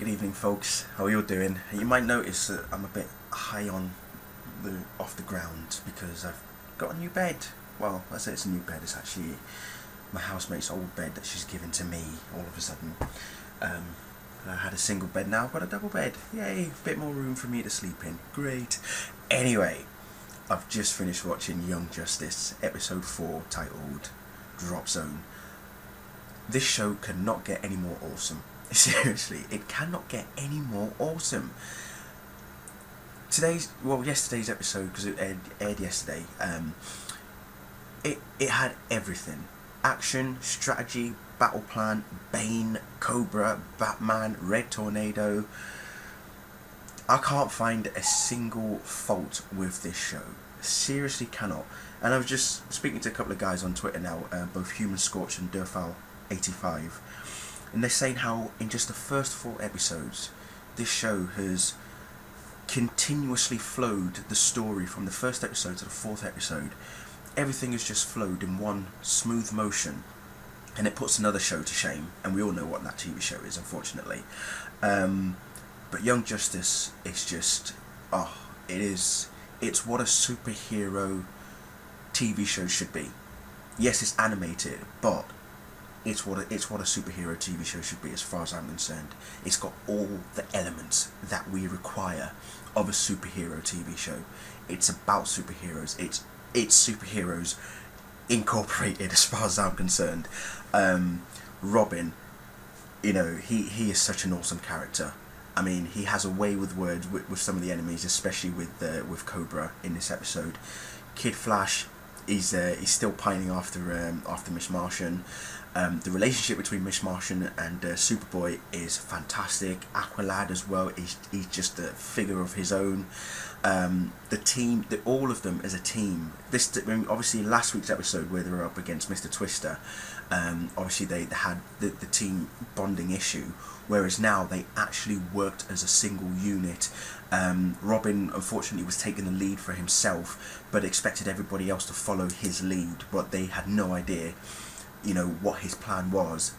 Good evening, folks. How are you doing? You might notice that I'm a bit high on off the ground because I've got a new bed. Well, I say it's a new bed. It's actually my housemate's old bed that she's given to me. All of a sudden, I had a single bed. Now I've got a double bed. Yay! A bit more room for me to sleep in. Great. Anyway, I've just finished watching Young Justice episode 4, titled Drop Zone. This show cannot get any more awesome. Seriously, it cannot get any more awesome. Yesterday's episode, because it aired yesterday, it had everything: action, strategy, battle plan, Bane, Cobra, Batman, Red Tornado. I can't find a single fault with this show. Seriously cannot. And I was just speaking to a couple of guys on Twitter now, both Human Scorch and Durfal85, and they're saying how in just the first 4 episodes, this show has continuously flowed the story from the first episode to the 4th episode. Everything has just flowed in one smooth motion, and it puts another show to shame, and we all know what that TV show is, unfortunately. But Young Justice is just, it's what a superhero TV show should be. Yes, it's animated, but it's what a superhero TV show should be, as far as I'm concerned. It's got all the elements that we require of a superhero TV show. It's about superheroes. It's superheroes incorporated, as far as I'm concerned. Robin, he is such an awesome character. I mean, he has a way with words with some of the enemies, especially with Cobra in this episode. Kid Flash, he's still pining after Miss Martian. The relationship between Miss Martian and Superboy is fantastic. Aqualad as well, he's just a figure of his own. The team, all of them as a team. Obviously, last week's episode where they were up against Mr. Twister, obviously they had the team bonding issue, whereas now they actually worked as a single unit. Robin unfortunately was taking the lead for himself, but expected everybody else to follow his lead, but they had no idea what his plan was.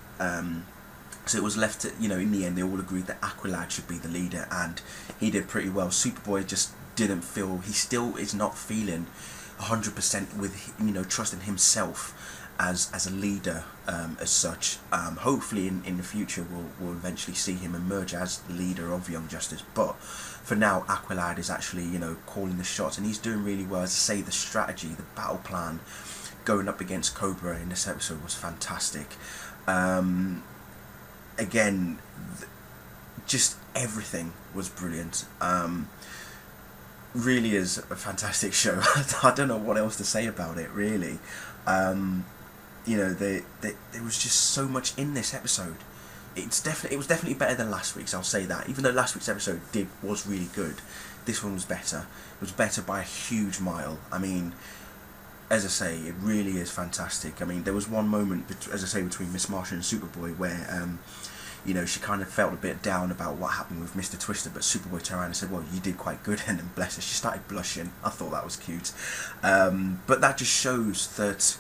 So it was left to, in the end they all agreed that Aqualad should be the leader, and he did pretty well. Superboy just didn't feel, he still is not feeling 100% with trusting himself as a leader, as such. Hopefully in the future we'll eventually see him emerge as the leader of Young Justice, but for now Aqualad is actually calling the shots, and he's doing really well. As I say, the strategy, the battle plan going up against Cobra in this episode was fantastic. Again, just everything was brilliant. Really is a fantastic show. I don't know what else to say about it, really. There was just so much in this episode. It was definitely better than last week's, I'll say that. Even though last week's episode was really good, this one was better. It was better by a huge mile. I mean, as I say, it really is fantastic. I mean, there was one moment, as I say, between Miss Martian and Superboy where, she kind of felt a bit down about what happened with Mr. Twister, but Superboy turned around and said, well, you did quite good, and then bless her, she started blushing. I thought that was cute. But that just shows that,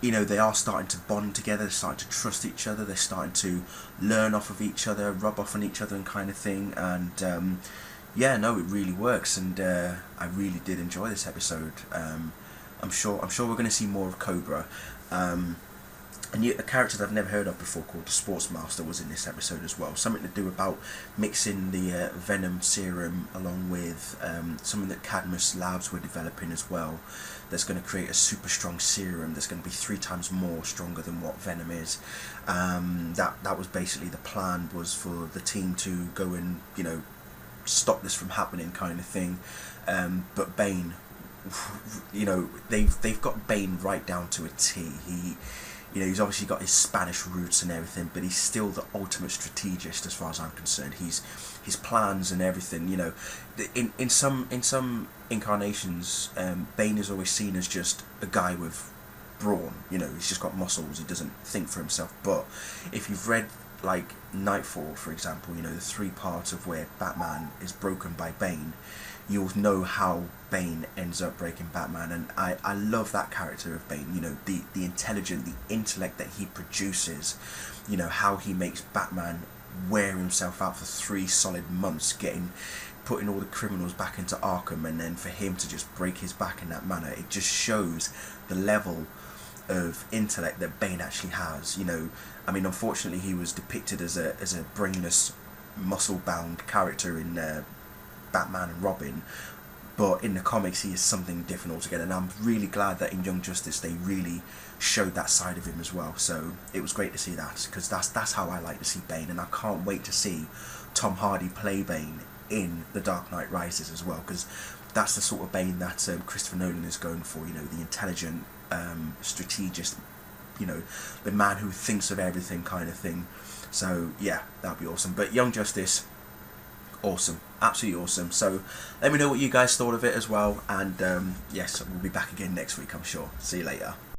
they are starting to bond together, they're starting to trust each other, they're starting to learn off of each other, rub off on each other and kind of thing, and it really works, and I really did enjoy this episode. I'm sure we're going to see more of Cobra. A character that I've never heard of before called the Sportsmaster was in this episode as well. Something to do about mixing the Venom serum along with something that Cadmus Labs were developing as well. That's going to create a super strong serum that's going to be 3 times more stronger than what Venom is. That was basically the plan, was for the team to go and stop this from happening, kind of thing. But Bane, they've got Bane right down to a T. He's obviously got his Spanish roots and everything, but he's still the ultimate strategist as far as I'm concerned. His plans and everything. In some incarnations, Bane is always seen as just a guy with brawn. He's just got muscles. He doesn't think for himself. But if you've read like Nightfall, for example, the 3 parts of where Batman is broken by Bane, you'll know how Bane ends up breaking Batman, and I love that character of Bane, the intelligent, the intellect that he produces, how he makes Batman wear himself out for 3 solid months putting all the criminals back into Arkham, and then for him to just break his back in that manner, it just shows the level of intellect that Bane actually has. You know, I mean, unfortunately, he was depicted as a brainless, muscle-bound character in Batman and Robin, but in the comics he is something different altogether, and I'm really glad that in Young Justice they really showed that side of him as well. So it was great to see that, because that's how I like to see Bane, and I can't wait to see Tom Hardy play Bane in The Dark Knight Rises as well, because that's the sort of Bane that Christopher Nolan is going for. You know, the intelligent, strategist, you know, the man who thinks of everything kind of thing. So yeah, that'd be awesome. But Young Justice, awesome, absolutely awesome. So let me know what you guys thought of it as well, and yes, we'll be back again next week, I'm sure. See you later.